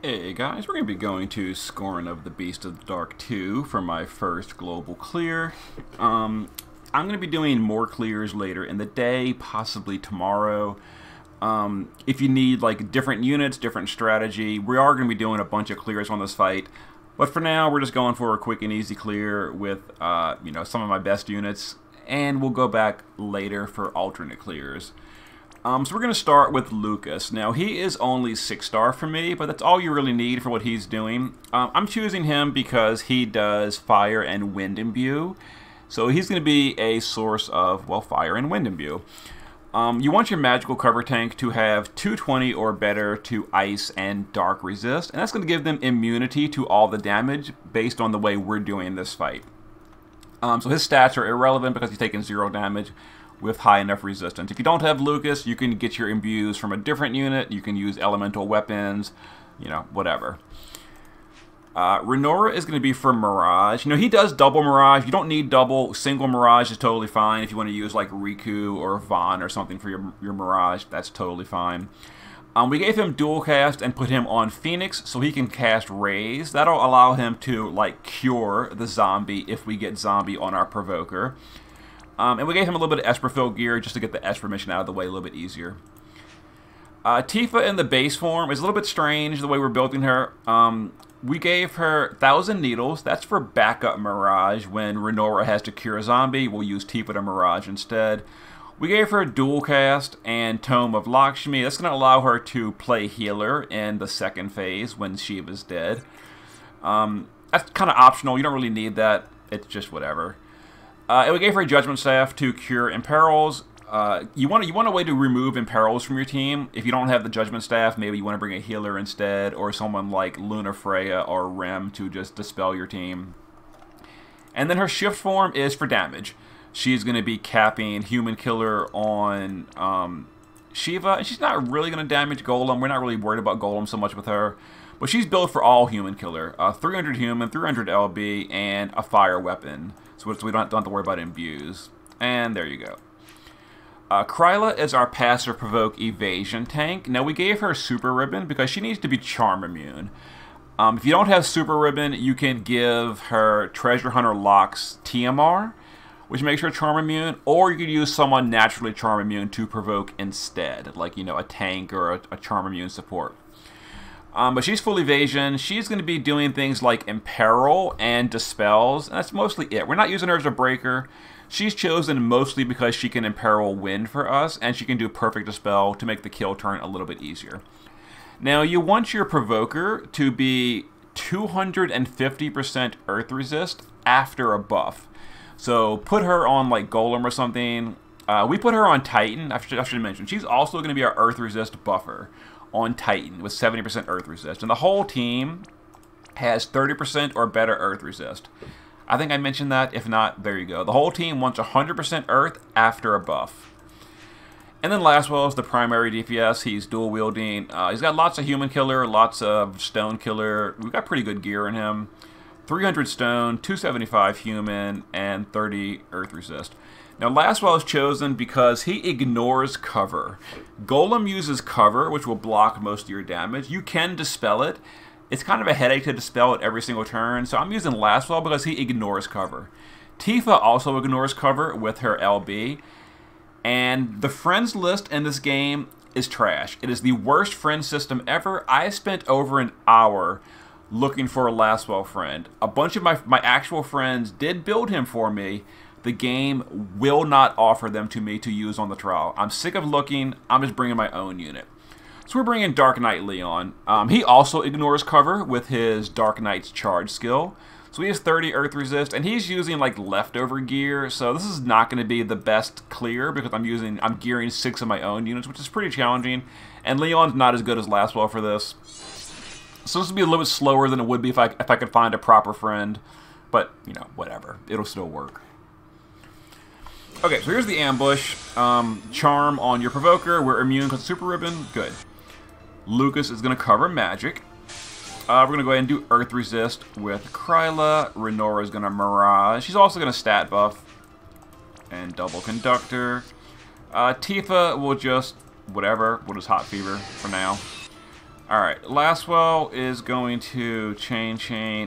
Hey guys, we're going to be going to Scorn of the Beast of the Dark 2 for my first global clear. I'm going to be doing more clears later in the day, possibly tomorrow. If you need like different units, different strategy, we are going to be doing a bunch of clears on this fight. But for now, we're just going for a quick and easy clear with some of my best units, and we'll go back later for alternate clears. So we're going to start with Lucas. Now, he is only 6-star for me, but that's all you really need for what he's doing. I'm choosing him because he does Fire and Wind Imbue. So he's going to be a source of, well, Fire and Wind Imbue. You want your magical cover tank to have 220 or better to Ice and Dark resist, and that's going to give them immunity to all the damage based on the way we're doing this fight. So his stats are irrelevant because he's taking 0 damage with high enough resistance. If you don't have Lucas, you can get your imbues from a different unit. You can use elemental weapons, whatever. Renora is going to be for Mirage. He does double Mirage. You don't need double. Single Mirage is totally fine. If you want to use like Riku or Vaughn or something for your Mirage, that's totally fine. We gave him dual cast and put him on Phoenix so he can cast Raise. That'll allow him to like cure the zombie if we get zombie on our Provoker. And we gave him a little bit of Esper Fill gear just to get the Esper mission out of the way a little bit easier. Tifa in the base form is a little bit strange the way we're building her. We gave her 1,000 Needles. That's for backup Mirage. When Renora has to cure a zombie, we'll use Tifa to Mirage instead. We gave her Dual Cast and Tome of Lakshmi. That's going to allow her to play healer in the second phase when Shiva's dead. That's kind of optional. You don't really need that. It's just whatever. And we gave her a Judgment Staff to cure Imperils. You want a way to remove Imperils from your team. If you don't have the Judgment Staff, maybe you want to bring a healer instead, or someone like Luna Freya or Rem to just dispel your team. And then her Shift form is for damage. She's going to be capping Human Killer on Shiva, and she's not really going to damage Golem. We're not really worried about Golem so much with her. But she's built for all Human Killer. 300 Human, 300 LB, and a Fire Weapon. So we don't have to worry about imbues. And there you go. Kryla is our Passive Provoke Evasion tank. Now, we gave her Super Ribbon because she needs to be Charm Immune. If you don't have Super Ribbon, you can give her Treasure Hunter Locke's TMR, which makes her Charm Immune, or you could use someone naturally Charm Immune to provoke instead, like, a tank or a Charm Immune support. But she's full evasion. She's going to be doing things like Imperil and Dispels, and that's mostly it. We're not using her as a breaker. She's chosen mostly because she can Imperil Wind for us, and she can do Perfect Dispel to make the kill turn a little bit easier. Now, you want your Provoker to be 250% Earth Resist after a buff. So put her on like Golem or something. We put her on Titan. I should mention, she's also going to be our Earth Resist buffer on Titan with 70% Earth Resist. And the whole team has 30% or better Earth Resist. I think I mentioned that. If not, there you go. The whole team wants 100% Earth after a buff. And then Laswell is the primary DPS. He's dual wielding. He's got lots of Human Killer, lots of Stone Killer. We've got pretty good gear in him. 300 Stone, 275 Human, and 30 Earth Resist. Now, Laswell is chosen because he ignores cover. Golem uses cover, which will block most of your damage. You can dispel it. It's kind of a headache to dispel it every single turn, so I'm using Laswell because he ignores cover. Tifa also ignores cover with her LB. And the friends list in this game is trash. It is the worst friend system ever. I spent over an hour looking for a Laswell friend. A bunch of my actual friends did build him for me. The game will not offer them to me to use on the trial. I'm sick of looking. I'm just bringing my own unit. So we're bringing Dark Knight Leon. He also ignores cover with his Dark Knight's charge skill. So he has 30 Earth Resist, and he's using like leftover gear. So this is not going to be the best clear because I'm gearing 6 of my own units, which is pretty challenging. And Leon's not as good as Laswell for this. So this will be a little bit slower than it would be if I could find a proper friend. But, whatever. It'll still work. Okay, so here's the ambush. Charm on your Provoker. We're immune because of Super Ribbon. Good. Lucas is going to cover magic. We're going to go ahead and do Earth Resist with Kryla. Renora is going to Mirage. She's also going to stat buff. And double Conductor. Tifa will just, whatever. We'll just Hot Fever for now. Alright, Laswell is going to chain,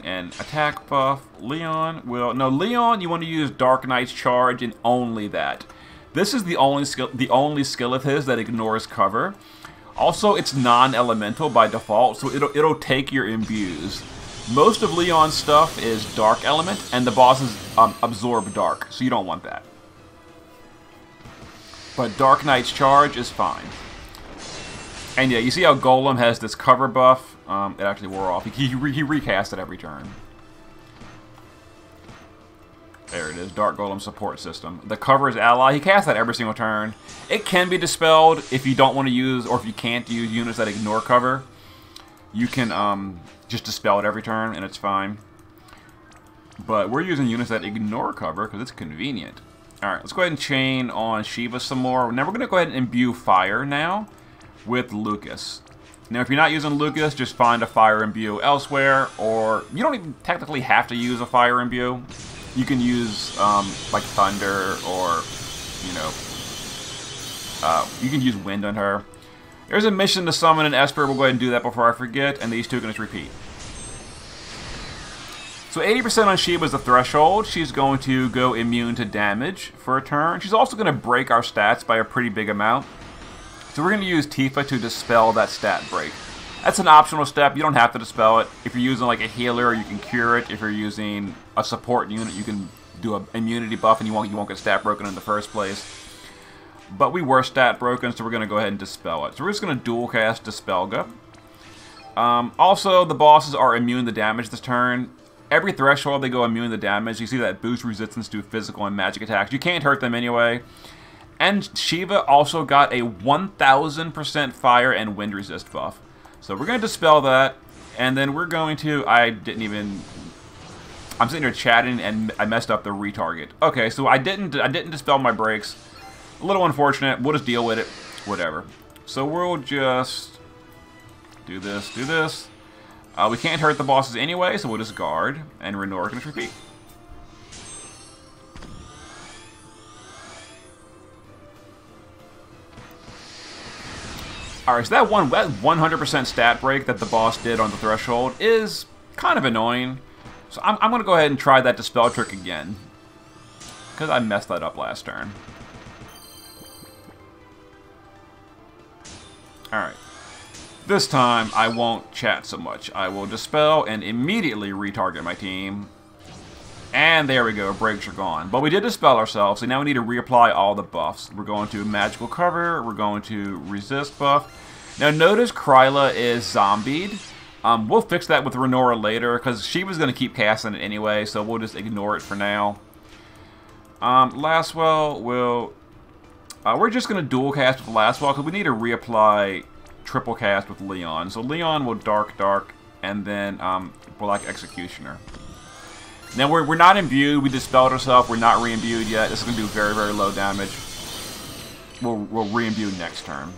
and attack buff. Leon will... No, Leon, you want to use Dark Knight's Charge and only that. This is the only skill of his that ignores cover. Also, it's non-elemental by default, so it'll take your imbues. Most of Leon's stuff is Dark Element, and the bosses absorb Dark, so you don't want that. But Dark Knight's Charge is fine. And yeah, you see how Golem has this cover buff? It actually wore off. He recast it every turn. There it is, Dark Golem support system. The cover is ally. He casts that every single turn. It can be dispelled if you don't want to use, or if you can't use units that ignore cover. You can just dispel it every turn, and it's fine. But we're using units that ignore cover because it's convenient. Alright, let's go ahead and chain on Shiva some more. Now we're going to go ahead and imbue fire now with Lucas. Now if you're not using Lucas, just find a fire imbue elsewhere, or you don't even technically have to use a fire imbue. You can use like thunder, or you know, you can use wind on her. There's a mission to summon an Esper. We'll go ahead and do that before I forget, and these two can just repeat. So 80% on Shiva is the threshold. She's going to go immune to damage for a turn. She's also going to break our stats by a pretty big amount. So we're going to use Tifa to dispel that stat break. That's an optional step. You don't have to dispel it. If you're using like a healer, you can cure it. If you're using a support unit, you can do an immunity buff, and you won't get stat broken in the first place. But we were stat broken, so we're going to go ahead and dispel it. So we're just going to dual cast Dispelga. Also, the bosses are immune to damage this turn. Every threshold they go immune to damage. You see that boost resistance to physical and magic attacks. You can't hurt them anyway. And Shiva also got a 1000% fire and wind resist buff. So we're going to dispel that, and then we're going to... I'm sitting here chatting, and I messed up the retarget. Okay, so I didn't dispel my breaks. A little unfortunate. We'll just deal with it. Whatever. So we'll just do this, do this. We can't hurt the bosses anyway, so we'll just guard, and Renora can just repeat. Alright, so that 100% stat break that the boss did on the threshold is kind of annoying. So I'm going to go ahead and try that dispel trick again, because I messed that up last turn. Alright. This time, I won't chat so much. I will dispel and immediately retarget my team. And there we go, breaks are gone. But we did dispel ourselves, so now we need to reapply all the buffs. We're going to magical cover, we're going to resist buff. Now notice Kryla is zombied. We'll fix that with Renora later, because she was going to keep casting it anyway, so we'll just ignore it for now. Laswell will... we're just going to dual cast with Laswell, because we need to reapply triple cast with Leon. So Leon will dark, and then Black Executioner. Now, we're not imbued. We dispelled ourselves. We're not re-imbued yet. This is going to do very, very low damage. We'll re-imbue next turn.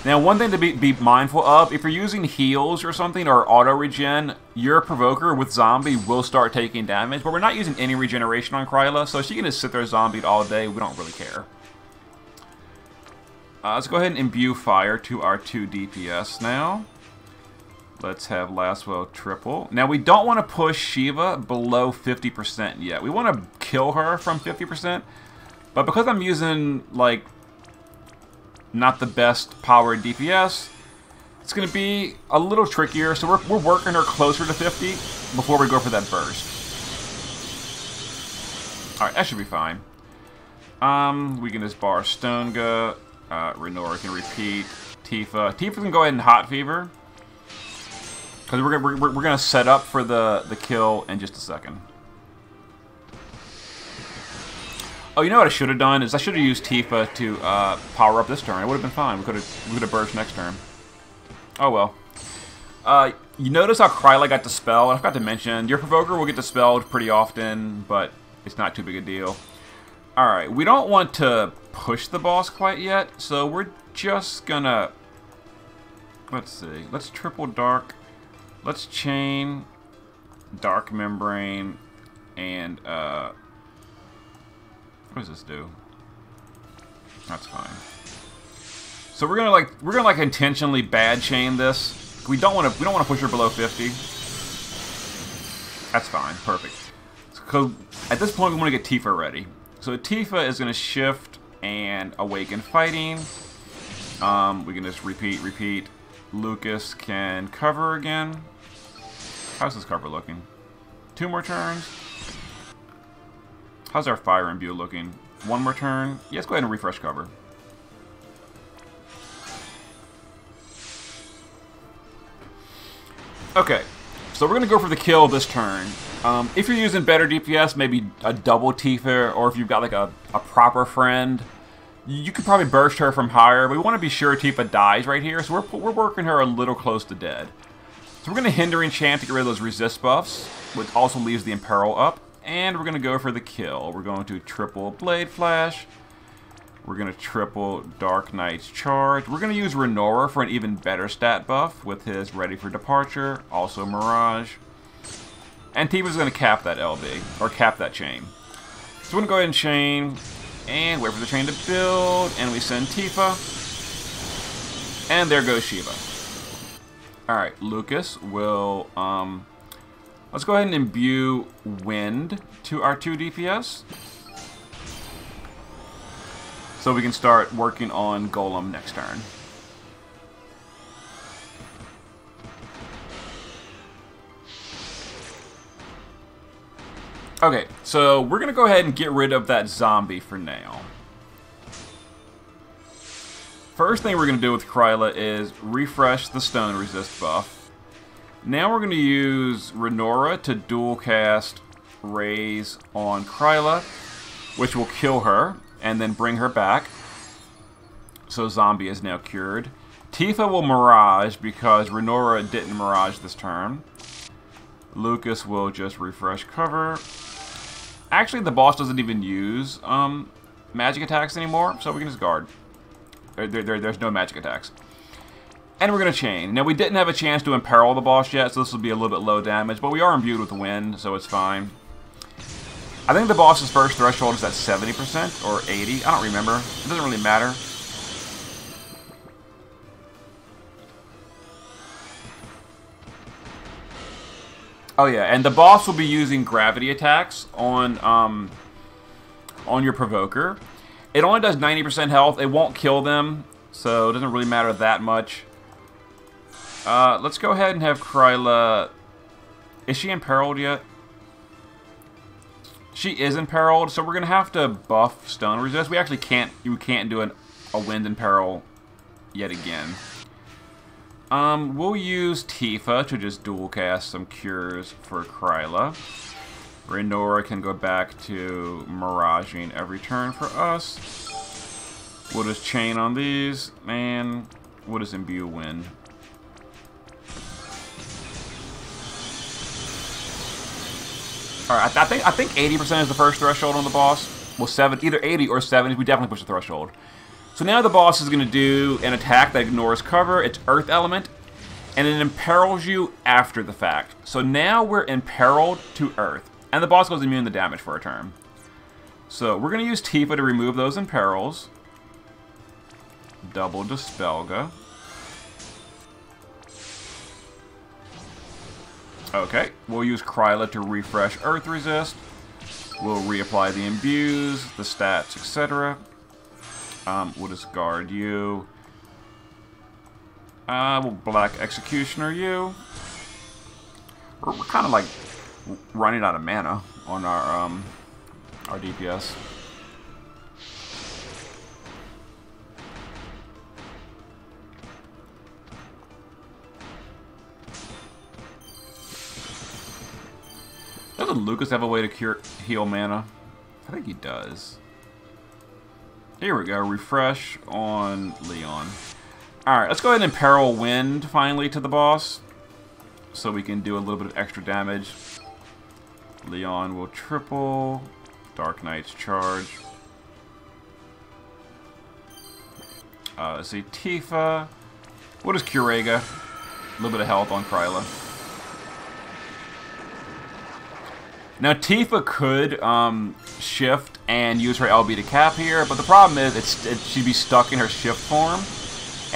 Now, one thing to be mindful of, if you're using heals or something, or auto-regen, your Provoker with Zombie will start taking damage, but we're not using any regeneration on Kryla, so she can just sit there zombied all day. We don't really care. Let's go ahead and imbue fire to our 2 DPS now. Let's have Laswell triple. Now, we don't want to push Shiva below 50% yet. We want to kill her from 50%, but because I'm using, like, not the best powered DPS, it's going to be a little trickier, so we're working her closer to 50 before we go for that burst. Alright, that should be fine. We can just bar Stonega. Renora can repeat. Tifa can go ahead and Hot Fever, because we're gonna set up for the kill in just a second. Oh, you know what I should have done is I should have used Tifa to power up this turn. It would have been fine. We could have burst next turn. Oh well. You notice how Kryla got dispelled. I forgot to mention your Provoker will get dispelled pretty often, but it's not too big a deal. All right, we don't want to push the boss quite yet, so we're just gonna... Let's see. Let's triple dark. Let's chain Dark Membrane and what does this do? That's fine. So we're gonna like intentionally bad chain this. We don't want to push her below 50. That's fine, perfect. So at this point we want to get Tifa ready. So Tifa is gonna shift and awaken fighting. We can just repeat. Lucas can cover again. How's this cover looking? 2 more turns. How's our fire imbue looking? 1 more turn. Yeah, let's go ahead and refresh cover. Okay, so we're gonna go for the kill this turn. If you're using better DPS, maybe a double Tifa, or if you've got like a proper friend, you could probably burst her from higher, but we want to be sure Tifa dies right here, so we're working her a little close to dead. So we're going to hinder enchant to get rid of those resist buffs, which also leaves the Imperil up, and we're going to go for the kill. We're going to triple Blade Flash, we're going to triple Dark Knight's Charge, we're going to use Renora for an even better stat buff with his Ready for Departure, also Mirage, and Tifa's going to cap that LB, or cap that chain. So we're going to go ahead and chain, and wait for the chain to build, and we send Tifa, and there goes Shiva. Alright, Lucas will, let's go ahead and imbue Wind to our 2 DPS, so we can start working on Golem next turn. Okay, so we're going to go ahead and get rid of that zombie for now. First thing we're going to do with Kryla is refresh the stone resist buff. Now we're going to use Renora to dual cast Raise on Kryla, which will kill her and then bring her back. So zombie is now cured. Tifa will Mirage because Renora didn't Mirage this turn. Lucas will just refresh cover. Actually, the boss doesn't even use magic attacks anymore, so we can just guard. There's no magic attacks. And we're going to chain. Now, we didn't have a chance to imperil the boss yet, so this will be a little bit low damage, but we are imbued with wind, so it's fine. I think the boss's first threshold is at 70% or 80. I don't remember. It doesn't really matter. Oh yeah, and the boss will be using gravity attacks on your provoker. It only does 90% health. It won't kill them, so it doesn't really matter that much. Let's go ahead and have Kryla. Is she imperiled yet? She is imperiled, so we're gonna have to buff stone resist. We actually can't. You can't do a wind imperil yet again. We'll use Tifa to just dual cast some cures for Kryla. Renora can go back to miraging every turn for us. We'll just chain on these, and we'll just imbue wind. Alright, I think 80% is the first threshold on the boss. Well, either 80 or 70. We definitely push the threshold. So now the boss is going to do an attack that ignores cover. It's Earth Element, and it imperils you after the fact. So now we're imperiled to Earth, and the boss goes immune to damage for a turn. So we're going to use Tifa to remove those imperils. Double Dispelga. Okay, we'll use Kryla to refresh Earth Resist. We'll reapply the imbues, the stats, etc. We'll discard you. We'll Black Executioner you. We're kind of like running out of mana on our DPS. Doesn't Lucas have a way to heal mana? I think he does. Here we go. Refresh on Leon. Alright, let's go ahead and imperil wind finally to the boss, so we can do a little bit of extra damage. Leon will triple Dark Knight's Charge. Let's see, Tifa. What is Kurega? A little bit of health on Kryla. Now Tifa could shift and use her LB to cap here, but the problem is she'd be stuck in her shift form.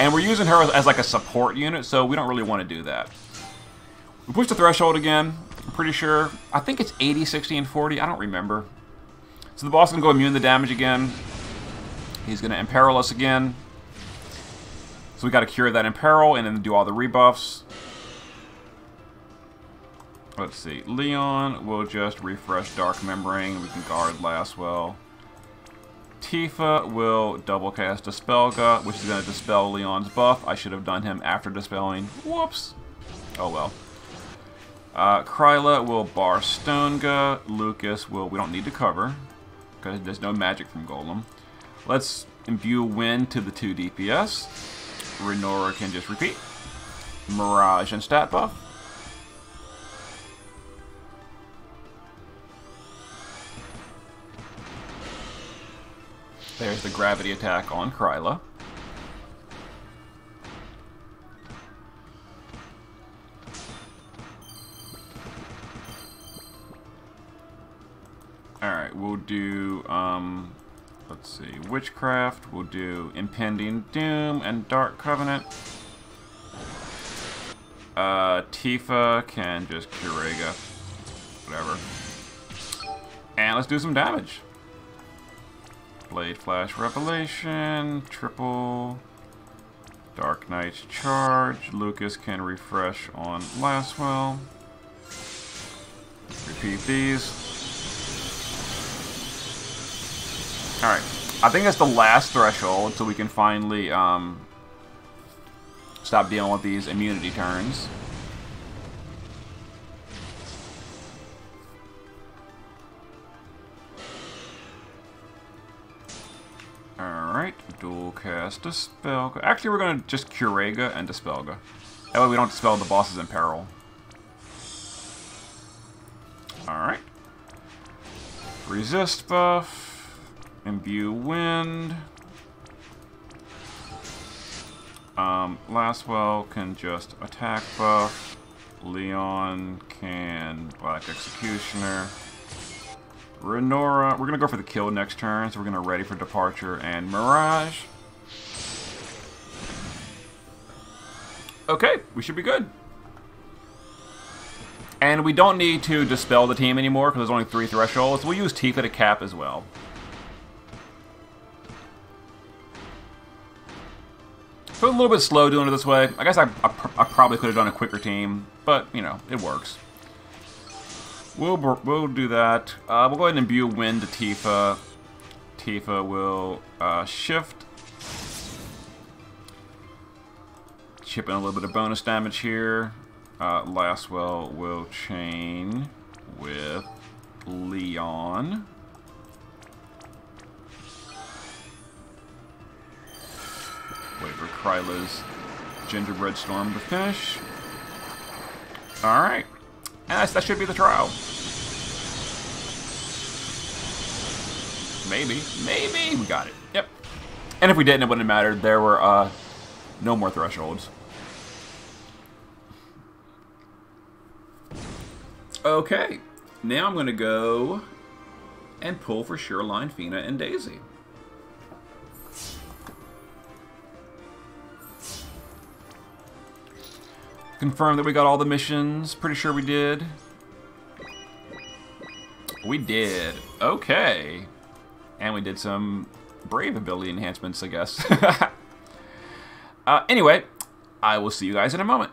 And we're using her as like a support unit, so we don't really want to do that. We push the threshold again, I'm pretty sure. I think it's 80, 60, and 40. I don't remember. So the boss is going to go immune to damage again. He's going to imperil us again. So we got to cure that imperil and then do all the rebuffs. Let's see. Leon will just refresh Dark Membrane. We can guard Lastwell. Tifa will double cast Dispelga, which is going to dispel Leon's buff. I should have done him after dispelling. Whoops. Oh well. Kryla will bar Stonega. Lucas will... We don't need to cover, because there's no magic from Golem. Let's imbue Wind to the 2 DPS. Renora can just repeat. Mirage and stat buff. There's the gravity attack on Kryla. Alright, we'll do, let's see, Witchcraft. We'll do Impending Doom and Dark Covenant. Tifa can just Kurega. Whatever. And let's do some damage. Blade Flash Revelation, triple, Dark Knight's Charge. Lucas can refresh on Lastwell. Repeat these. Alright, I think that's the last threshold, so we can finally stop dealing with these immunity turns. Alright, dual cast Dispelga. Actually, we're going to just Kurega and Dispelga. That way we don't dispel the bosses in peril. Alright. Resist buff. Imbue Wind. Lastwell can just attack buff. Leon can Black Executioner. Renora, we're going to go for the kill next turn, so we're going to ready for departure and Mirage. Okay, we should be good. And we don't need to dispel the team anymore because there's only 3 thresholds. We'll use Tifa to cap as well. So a little bit slow doing it this way. I guess I probably could have done a quicker team, but, you know, it works. We'll do that. We'll go ahead and imbue Wind to Tifa. Tifa will shift. Chip in a little bit of bonus damage here. Lastwell will chain with Leon. Wait for Kryla's Gingerbread Storm to finish. Alright. And that should be the trial. Maybe. Maybe. We got it. Yep. And if we didn't, it wouldn't have mattered. There were no more thresholds. Okay. Now I'm going to go and pull for Shoreline, Fina, and Daisy. Confirm that we got all the missions. Pretty sure we did. We did. Okay. And we did some Brave ability enhancements, I guess. Anyway, I will see you guys in a moment.